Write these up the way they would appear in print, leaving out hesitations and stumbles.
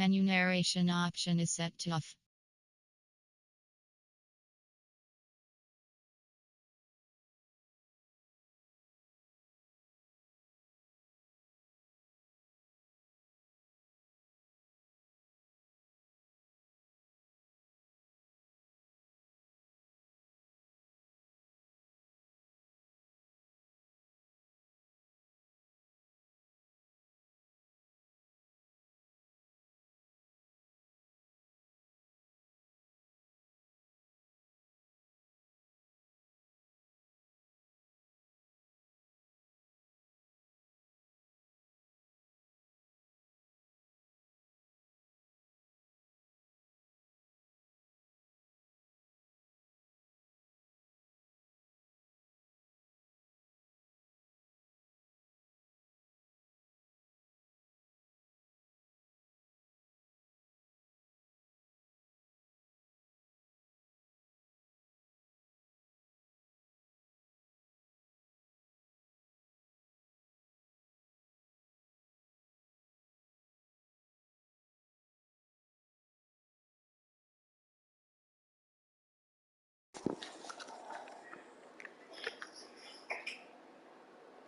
Menu narration option is set to off.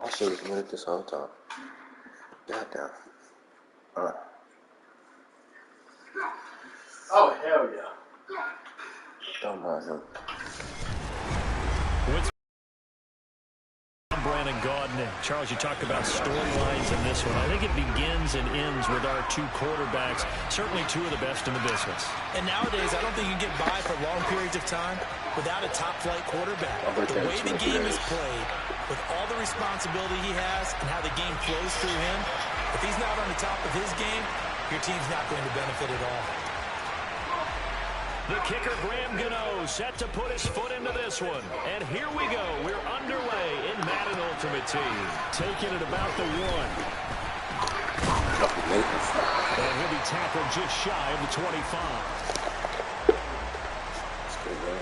I should have muted this whole time. Goddamn. Alright. Oh, hell yeah. Don't mind him. Brandon Gaudin and Charles, you talked about storylines in this one. I think it begins and ends with our two quarterbacks, certainly two of the best in the business. And nowadays, I don't think you can get by for long periods of time without a top-flight quarterback. The way the game is played, with all the responsibility he has and how the game flows through him, if he's not on the top of his game, your team's not going to benefit at all. The kicker, Graham Gano, set to put his foot into this one. And here we go. We're underway in Madden Ultimate Team. Taking it about the 1. And he'll be tackled just shy of the 25. That's good, man.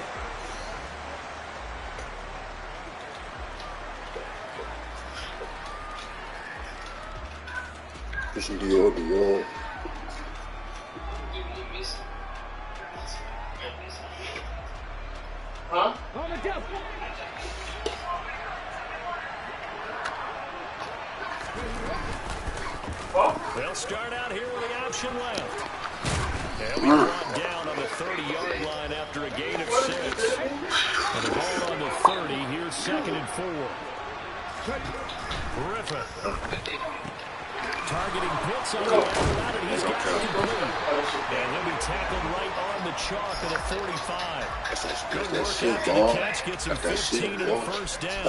Pushing Dior. Huh? They'll start out here with the option left. And we brought down on the 30-yard line after a gain of 6. And the ball on the 30. Here's 2nd and 4. Griffin. Targeting Pitts on the outside, and he's got it complete. And he'll be tackled right on the chalk at a 45. Good work after the catch. Gets him 15 and a first down.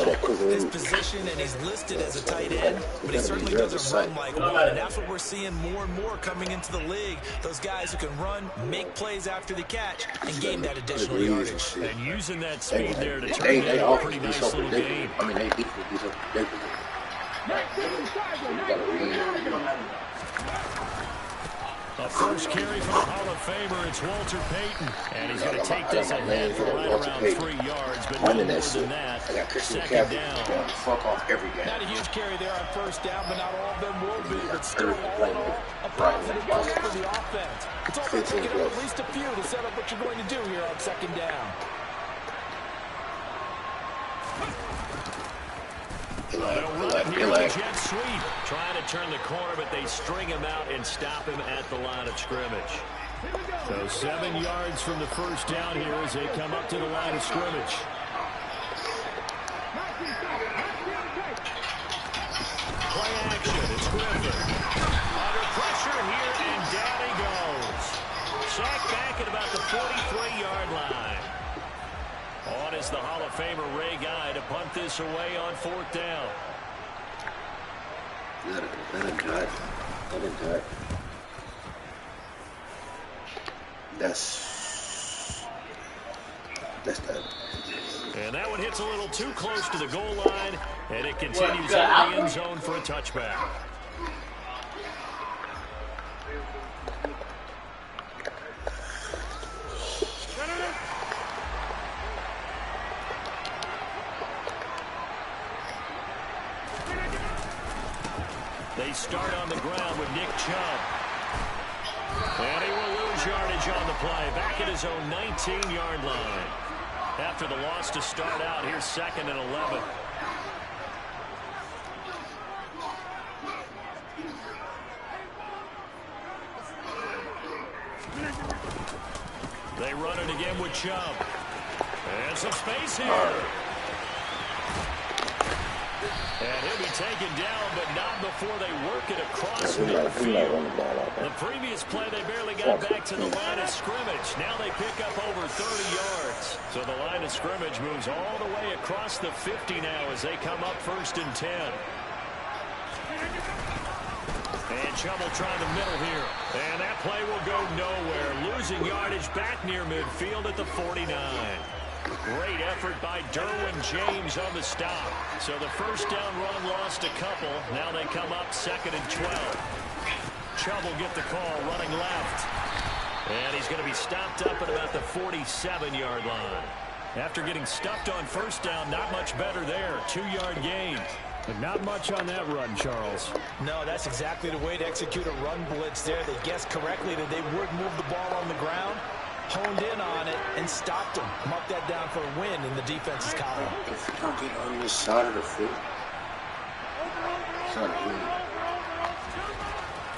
His position, and he's listed as a tight end, but he certainly doesn't run like one. And that's what we're seeing more and more coming into the league. Those guys who can run, make plays after the catch, and gain that additional yardage. And using that speed there to turn it into a pretty nice little game. I mean, they A first carry for the Hall of Famer, it's Walter Payton. And he's going to take this ahead for right around 3 yards, but no more than that. 2nd down. Fuck off every game. Not a huge carry there on first down, but not all of them will be. But still, all in all, a positive play for the offense. It's only taking at least a few to set up what you're going to do here on 2nd down. Jet sweep. Trying to turn the corner, but they string him out and stop him at the line of scrimmage. So 7 yards from the first down here as they come up to the line of scrimmage. Play action. It's Griffin. Under pressure here, and down he goes. Sacked back at about the 43-yard line. On is the Hall of Famer Ray Guy to punt this away on 4th down. Let him do it. That's that. And that one hits a little too close to the goal line, and it continues out of the end zone for a touchback. They start on the ground with Nick Chubb. And he will lose yardage on the play. Back at his own 19-yard line. After the loss to start out, here's 2nd and 11. They run it again with Chubb. And some space here. And he'll be taken down, but not before they work it across midfield. The previous play, they barely got back to the line of scrimmage. Now they pick up over 30 yards. So the line of scrimmage moves all the way across the 50 now as they come up 1st and 10. And Chubb will try the middle here. And that play will go nowhere. Losing yardage back near midfield at the 49. Great effort by Derwin James on the stop. So the first down run lost a couple. Now they come up 2nd and 12. Chubb will get the call running left. And he's going to be stopped up at about the 47-yard line. After getting stuffed on first down, not much better there. 2-yard gain. But not much on that run, Charles. No, that's exactly the way to execute a run blitz there. They guessed correctly that they would move the ball on the ground, honed in on it, and stopped them. Mark that down for a win in the defense's column. If you don't get on this side of the field, it's not easy.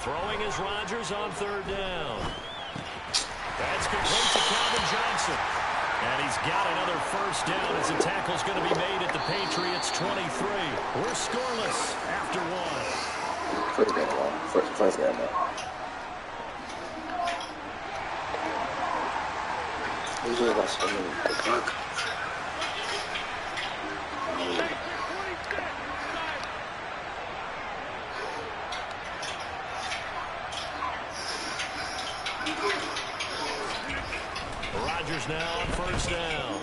Throwing is Rodgers on 3rd down. That's complete to Calvin Johnson. And he's got another first down as the tackle's going to be made at the Patriots' 23. We're scoreless after 1. First down now. Who's the last one? The clock. Rodgers now on first down.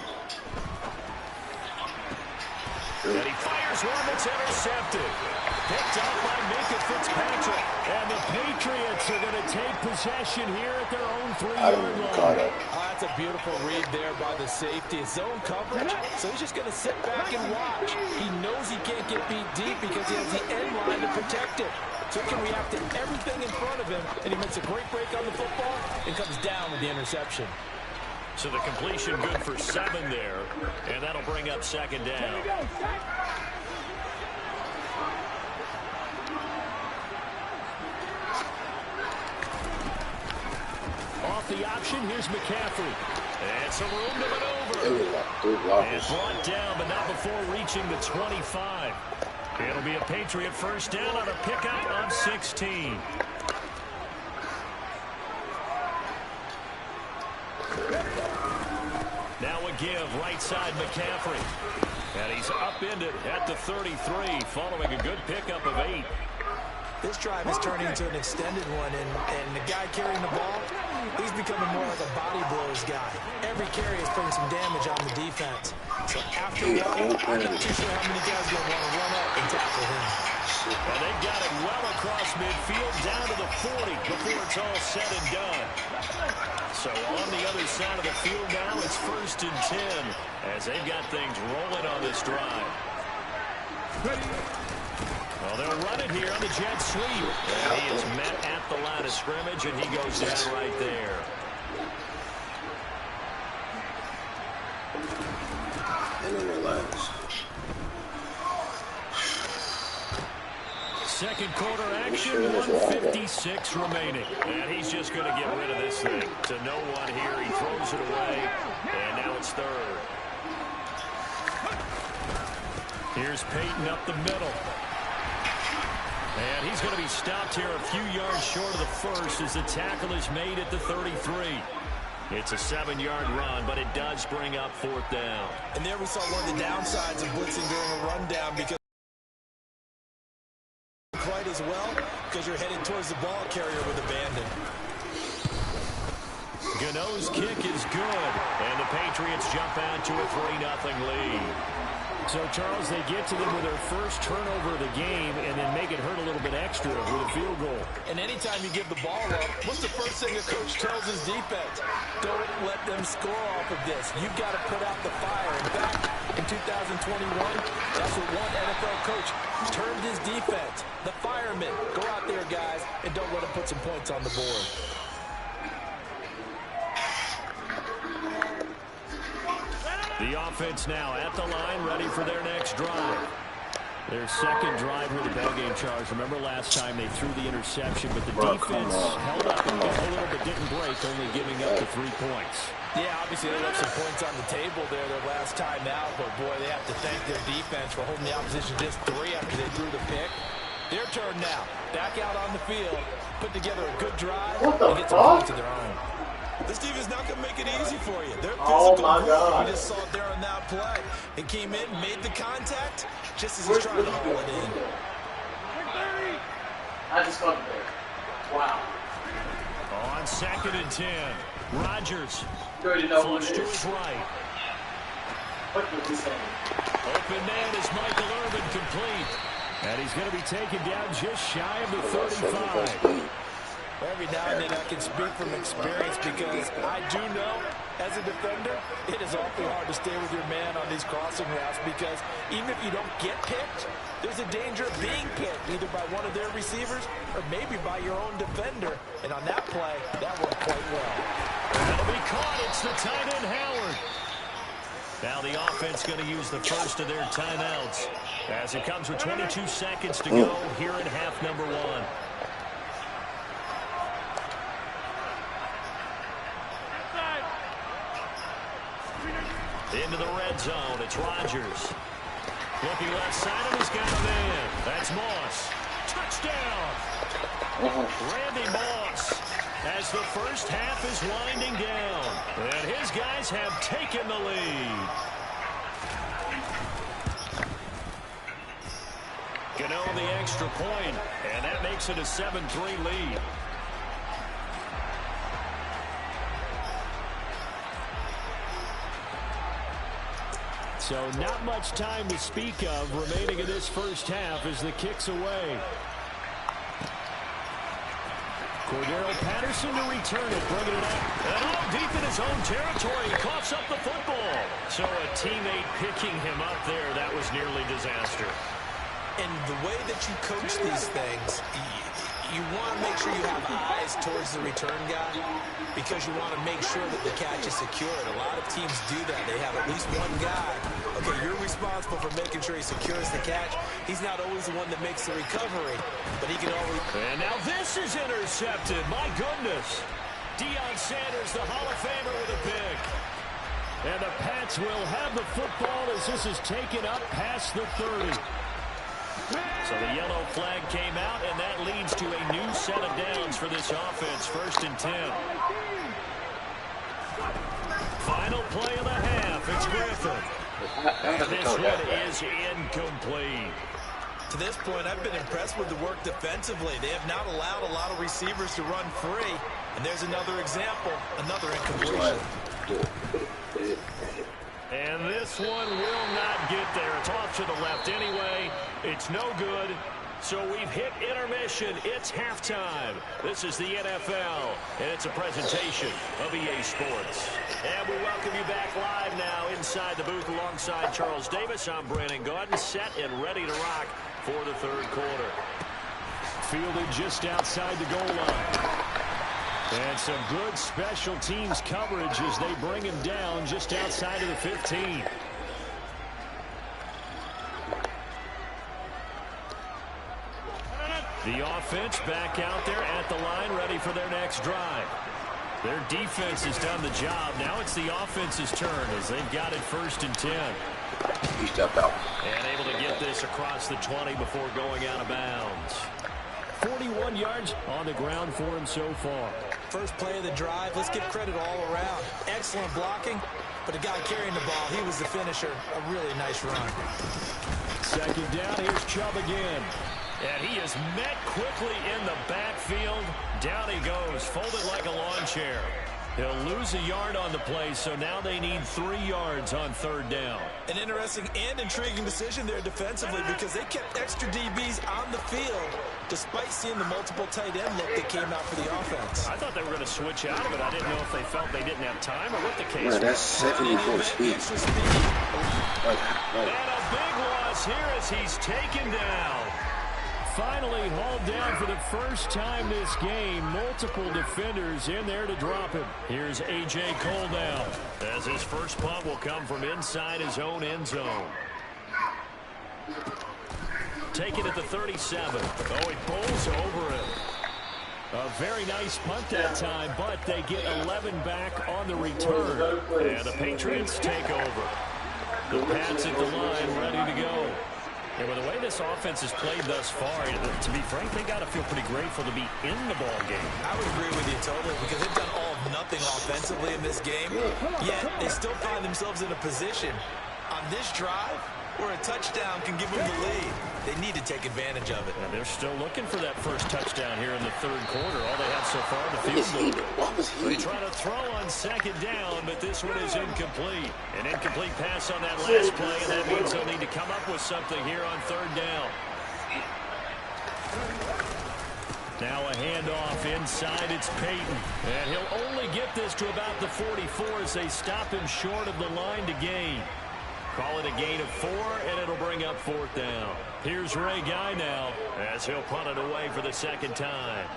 And he fires one that's intercepted. Picked up by Minka Fitzpatrick. And the Patriots are going to take possession here at their own 3-yard line. That's a beautiful read there by the safety. It's zone coverage, so he's just going to sit back and watch. He knows he can't get beat deep because he has the end line to protect it. So he can react to everything in front of him, and he makes a great break on the football and comes down with the interception. So the completion good for 7 there, and that'll bring up 2nd down. Off the option, here's McCaffrey. And some room to maneuver. And brought down, but not before reaching the 25. It'll be a Patriot first down on a pickup of 16. Now a give, right side McCaffrey. And he's upended at the 33, following a good pickup of 8. This drive is turning into an extended one, and the guy carrying the ball, he's becoming more like a body blows guy. Every carry is putting some damage on the defense. So after a while, I'm not too sure how many guys are going to want to run up and tackle him. And they've got it well across midfield, down to the 40 before it's all said and done. So on the other side of the field now, it's 1st and 10 as they've got things rolling on this drive. Well, they'll run it here on the jet sweep. And he is met at the line of scrimmage, and he goes down right there. And then relax. Second quarter action, 1:56 remaining. And he's just going to get rid of this thing. To no one here, he throws it away. And now it's 3rd. Here's Peyton up the middle. And he's going to be stopped here a few yards short of the first as the tackle is made at the 33. It's a 7-yard run, but it does bring up 4th down. And there we saw one of the downsides of blitzing during a rundown because quite as well because you're headed towards the ball carrier with abandon. Gano's kick is good, and the Patriots jump out to a 3-0 lead. So, Charles, they get to them with their first turnover of the game and then make it hurt a little bit extra with a field goal. And anytime you give the ball up, what's the first thing a coach tells his defense? Don't let them score off of this. You've got to put out the fire. In fact, in 2021, that's what one NFL coach termed his defense. The firemen. Go out there, guys, and don't let them put some points on the board. The offense now at the line, ready for their next drive. Their second drive with the ballgame, Charles. Remember last time they threw the interception, but the defense held up a little but didn't break, only giving up the 3 points. Yeah, obviously they left some points on the table there their last time out, but boy, they have to thank their defense for holding the opposition just 3 after they threw the pick. Their turn now. Back out on the field, put together a good drive, and get some points of their own. This defense is not going to make it easy for you. They're physical. Oh, my God. We just saw it there on that play. It came in, made the contact, just as he's trying to haul it in. I just got there. Wow. On 2nd and 10, Rodgers You already know flush what to it is. his right. What was he saying? Open man is Michael Irvin, complete. And he's going to be taken down just shy of the 35. Every now and then I can speak from experience because I do know, as a defender, it is awfully hard to stay with your man on these crossing routes because even if you don't get picked, there's a danger of being picked either by one of their receivers or maybe by your own defender. And on that play, that worked quite well. That'll be caught. It's the tight end, Howard. Now the offense going to use the first of their timeouts as it comes with 22 seconds to go here in half number 1. Into the red zone, it's Rodgers. Looking left side, and he's got a man. That's Moss. Touchdown! Randy Moss, as the first half is winding down. And his guys have taken the lead. Gano the extra point, and that makes it a 7-3 lead. So not much time to speak of remaining in this first half as the kick's away. Cordero Patterson to return it, bringing it up. And all deep in his own territory, he coughs up the football. So a teammate picking him up there, that was nearly disaster. And the way that you coach these things, you want to make sure you have eyes towards the return guy because you want to make sure that the catch is secured. A lot of teams do that. They have at least one guy. Okay, you're responsible for making sure he secures the catch. He's not always the one that makes the recovery, but he can always... And now this is intercepted. My goodness. Deion Sanders, the Hall of Famer, with a pick. And the Pats will have the football as this is taken up past the 30. So the yellow flag came out, and that leads to a new set of downs for this offense. 1st and 10. Final play of the half. It's Griffin. And this one is incomplete. To this point, I've been impressed with the work defensively. They have not allowed a lot of receivers to run free. And there's another example, another incompletion. And this one will not get there. It's off to the left anyway. It's no good. So we've hit intermission. It's halftime. This is the NFL, and it's a presentation of EA Sports. And we welcome you back live now inside the booth alongside Charles Davis. I'm Brandon Gaudin, set and ready to rock for the 3rd quarter. Fielded just outside the goal line. And some good special teams coverage as they bring him down just outside of the 15. The offense back out there at the line, ready for their next drive. Their defense has done the job. Now it's the offense's turn as they've got it 1st and 10. He stepped out. And able to get this across the 20 before going out of bounds. 41 yards on the ground for him so far. First play of the drive, let's give credit all around. Excellent blocking, but the guy carrying the ball, he was the finisher. A really nice run. 2nd down, here's Chubb again. And he is met quickly in the backfield. Down he goes, folded like a lawn chair. He'll lose a yard on the play, so now they need 3 yards on 3rd down. An interesting and intriguing decision there defensively because they kept extra DBs on the field despite seeing the multiple tight end look that came out for the offense. I thought they were going to switch out of it. I didn't know if they felt they didn't have time or what the case was. That's 74 speed. And a big loss here as he's taken down. finally hauled down for the first time this game. Multiple defenders in there to drop him. Here's A.J. Cole now, as his first punt will come from inside his own end zone. Take it at the 37. Oh, he pulls over it. A very nice punt that time, but they get 11 back on the return. And the Patriots take over. The Pats at the line, ready to go. And with the way this offense has played thus far, to be frank, they got to feel pretty grateful to be in the ball game. I would agree with you totally, because they've done all of nothing offensively in this game, yet they still find themselves in a position on this drive where a touchdown can give them the lead. They need to take advantage of it. And they're still looking for that first touchdown here in the third quarter. All they have so far, the field goal. They try to throw on second down, but this one is incomplete. An incomplete pass on that last play, and that means they'll need to come up with something here on third down. Now a handoff inside. It's Peyton. And he'll only get this to about the 44 as they stop him short of the line to gain. Call it a gain of 4, and it'll bring up fourth down. Here's Ray Guy now as he'll punt it away for the second time.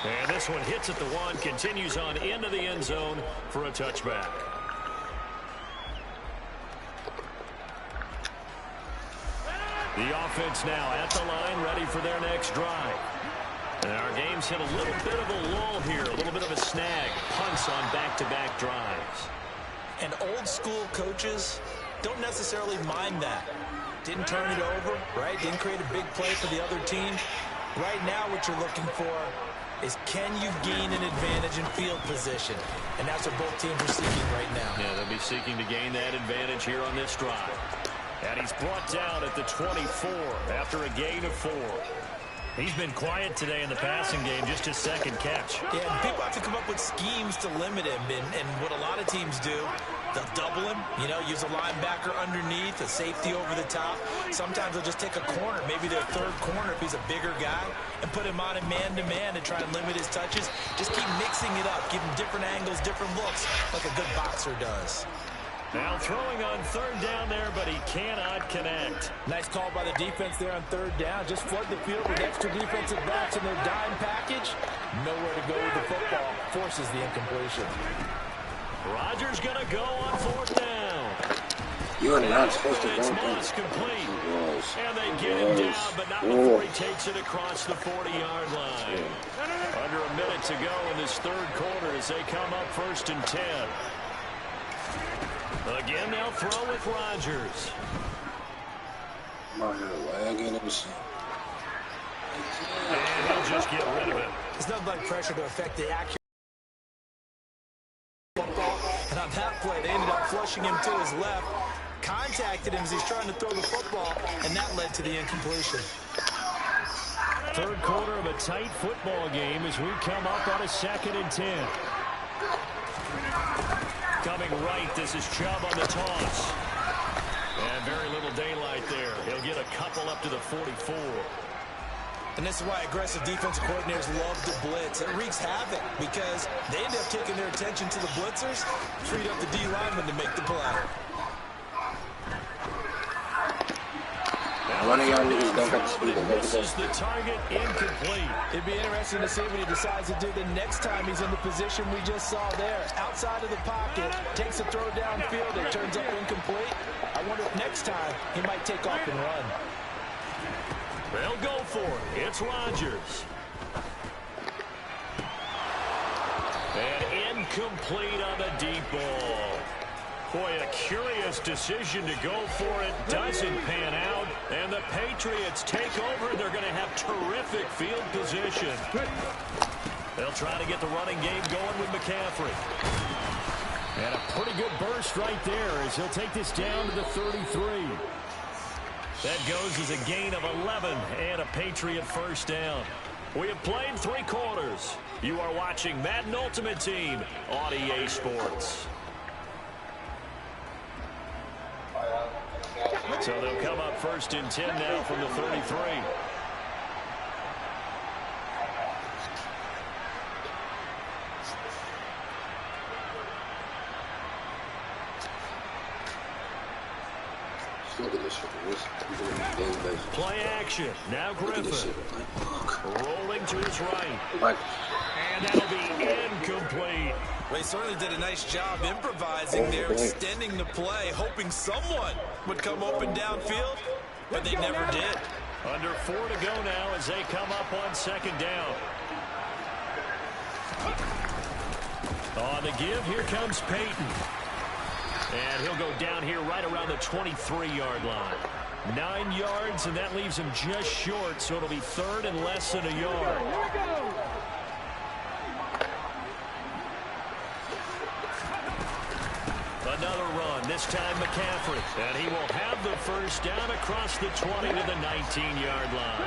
And this one hits at the 1, continues on into the end zone for a touchback. The offense now at the line, ready for their next drive. And our game's hit a little bit of a lull here, a little bit of a snag. Punts on back-to-back drives. And old-school coaches don't necessarily mind that. Didn't turn it over, right? Didn't create a big play for the other team. Right now what you're looking for is, can you gain an advantage in field position? And that's what both teams are seeking right now. Yeah, they'll be seeking to gain that advantage here on this drive. And he's brought down at the 24 after a gain of 4. He's been quiet today in the passing game, just his second catch. Yeah, and people have to come up with schemes to limit him. And what a lot of teams do, they'll double him, use a linebacker underneath, a safety over the top. Sometimes they'll just take a corner, maybe their third corner if he's a bigger guy, and put him on a man-to-man and try and limit his touches. Just keep mixing it up, give him different angles, different looks, like a good boxer does. Now throwing on third down there, but he cannot connect. Nice call by the defense there on third down. Just flood the field with extra defensive backs in their dime package. Nowhere to go with the football. Forces the incompletion. Rodgers going to go on fourth down. You are not supposed to It's go Moss complete. And they get him down, but not before he takes it across the 40-yard line. Under a minute to go in this third quarter as they come up 1st and 10. Again, they'll throw with Rodgers. I'm out here lagging and shit. And he'll just get rid of it. There's nothing like pressure to affect the accuracy. And on that play, they ended up flushing him to his left. Contacted him as he's trying to throw the football, and that led to the incompletion. Third quarter of a tight football game as we come up on a 2nd and 10. Coming right, this is Chubb on the toss. And very little daylight there. He'll get a couple up to the 44. And this is why aggressive defensive coordinators love to blitz. It wreaks havoc because they end up taking their attention to the blitzers, freed up the D lineman to make the play. One of y'all niggas don't got the speed of This is the target incomplete. It'd be interesting to see what he decides to do the next time he's in the position we just saw there. Outside of the pocket, takes a throw downfield, it turns up incomplete. I wonder if next time he might take off and run. They'll go for it. It's Rodgers. And incomplete on the deep ball. Boy, a curious decision to go for it. Doesn't pan out. And the Patriots take over. They're going to have terrific field position. They'll try to get the running game going with McCaffrey. And a pretty good burst right there as he'll take this down to the 33. That goes as a gain of 11 and a Patriot first down. We have played 3 quarters. You are watching Madden Ultimate Team on EA Sports. So they'll come up 1st and 10 now from the 33. Look at this shit. Play action. Now Griffin. Rolling to his right. And that'll be incomplete. Well, he certainly did a nice job improvising there, extending the play, hoping someone would come open downfield, but they never did. Under 4 to go now as they come up on second down. On the give, here comes Peyton. And he'll go down here right around the 23-yard line. 9 yards, and that leaves him just short, so it'll be third and less than a yard. Another run, this time McCaffrey. And he will have the first down across the 20 to the 19-yard line.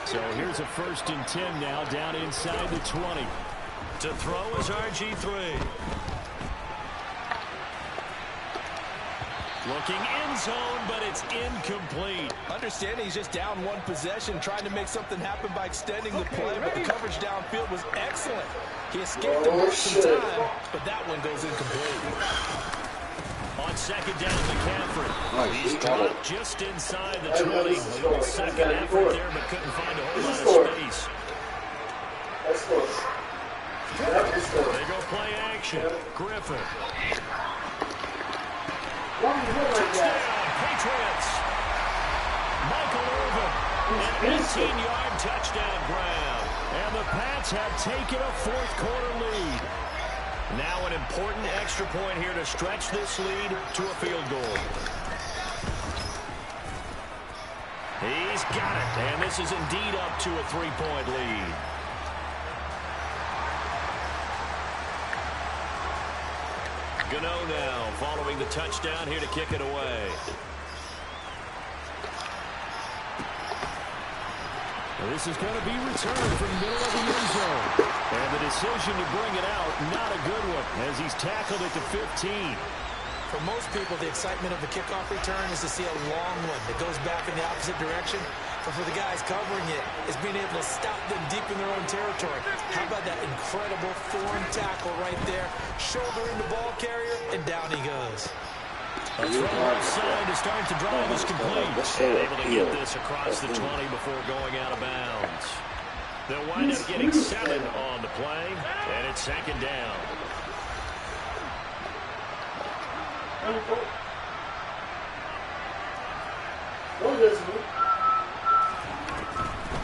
So here's a 1st and 10 now down inside the 20. To throw is RG3. Looking end zone, but it's incomplete. Understanding he's just down one possession, trying to make something happen by extending the play, but the coverage downfield was excellent. He escaped the burst in time, but that one goes incomplete. On second down, McCaffrey. He's dropped just inside the 20. A little second effort there, but couldn't find a whole lot of space. They go play action. Griffin. Touchdown, Patriots. Michael Irvin. An 18-yard touchdown grab. And the Pats have taken a fourth-quarter lead. Now an important extra point here to stretch this lead to a field goal. He's got it, and this is indeed up to a 3-point lead. Gano now following the touchdown here to kick it away. This is going to be returned from the middle of the end zone. And the decision to bring it out, not a good one, as he's tackled it to 15. For most people, the excitement of the kickoff return is to see a long one that goes back in the opposite direction. But for the guys covering it, is being able to stop them deep in their own territory. How about that incredible form tackle right there? Shouldering the ball carrier, and down he goes. A throw outside to start to drive is complete. Able to get this across the 20 before going out of bounds. They'll wind up getting 7 on the play, and it's second down.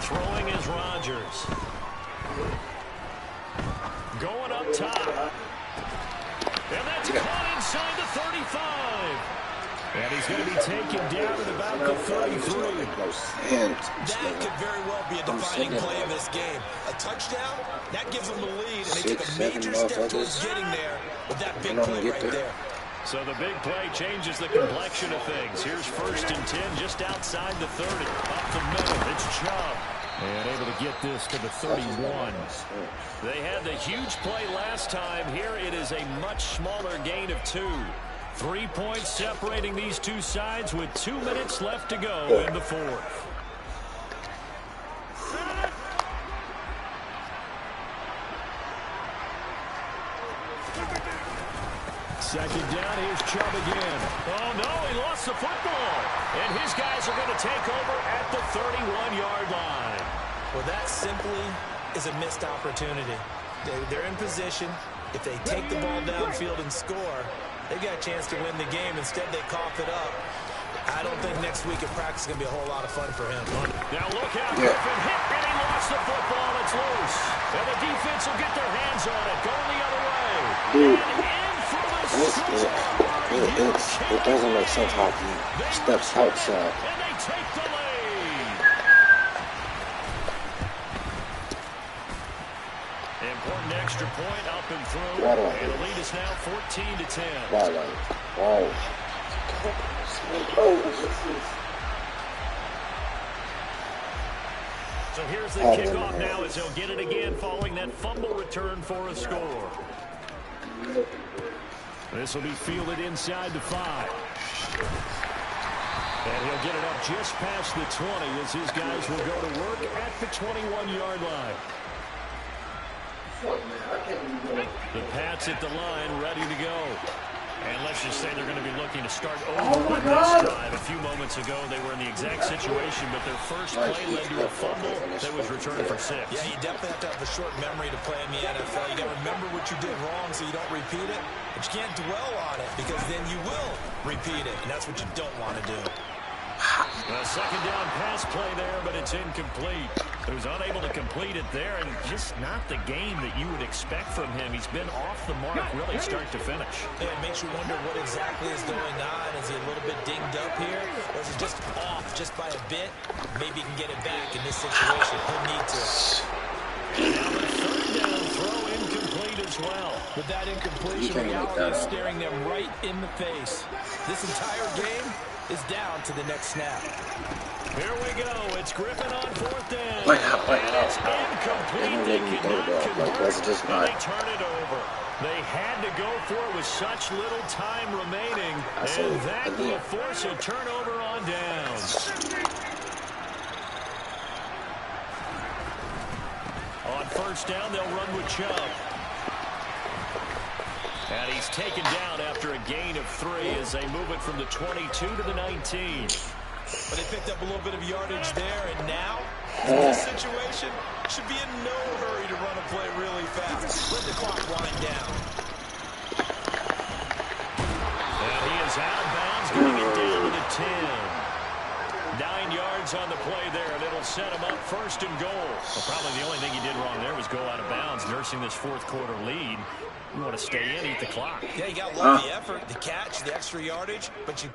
Throwing is Rodgers. Going up top. And that's caught inside the 35. And he's going to be taken down at about the 33. That could very well be a defining play in this game. A touchdown, that gives them the lead, and they took a major step towards getting there with that big play right there. So the big play changes the complexion of things. Here's 1st and 10 just outside the 30. Up the middle, it's Chubb. And able to get this to the 31. They had the huge play last time. Here it is a much smaller gain of 2. 3 points separating these two sides with 2 minutes left to go in the fourth. Second down, here's Chubb again. Oh, no, he lost the football. And his guys are going to take over at the 31-yard line. Well, that simply is a missed opportunity. They're in position. If they take the ball downfield and score, they've got a chance to win the game. Instead, they cough it up. I don't think next week at practice is going to be a whole lot of fun for him. Now look out, Griffin hit, and he lost the football. It's loose. And the defense will get their hands on it, going the other way. Dude, it doesn't make sense how he steps outside. And they take the lead. Important extra point up and through. And the lead is now 14-10. So here's the kickoff now as he'll get it again following that fumble return for a score. This will be fielded inside the 5. And he'll get it up just past the 20 as his guys will go to work at the 21-yard line. The Pats at the line ready to go. And let's just say they're going to be looking to start over with this drive. A few moments ago, they were in the exact situation, but their first play led to a fumble that was returned for 6. Yeah, you definitely have to have a short memory to play in the NFL. You got to remember what you did wrong so you don't repeat it, but you can't dwell on it because then you will repeat it, and that's what you don't want to do. A second down pass play there, but it's incomplete. He was unable to complete it there, and just not the game that you would expect from him. He's been off the mark really start to finish. Yeah, it makes you wonder what exactly is going on. Is he a little bit dinged up here, or is he just off just by a bit? Maybe he can get it back in this situation. He'll need to. Now the third down throw incomplete as well. With that incompletion, reality is staring them right in the face. This entire game is down to the next snap. Here we go. It's Griffin on 4th down. And it's incomplete. They cannot convert, and they turn it over. They had to go for it with such little time remaining, and that will force a turnover on downs. On 1st down, they'll run with Chubb. And he's taken down after a gain of 3 as they move it from the 22 to the 19. But they picked up a little bit of yardage there, and now, in this situation, should be in no hurry to run a play really fast. Let the clock wind down. And he is out of bounds, getting it down to the 10. 9 yards on the play there, and it'll set him up 1st and goal. Well, probably the only thing he did wrong there was go out of bounds, nursing this 4th quarter lead. You want to stay in, eat the clock. Yeah, you got to love the effort, the catch, the extra yardage, but you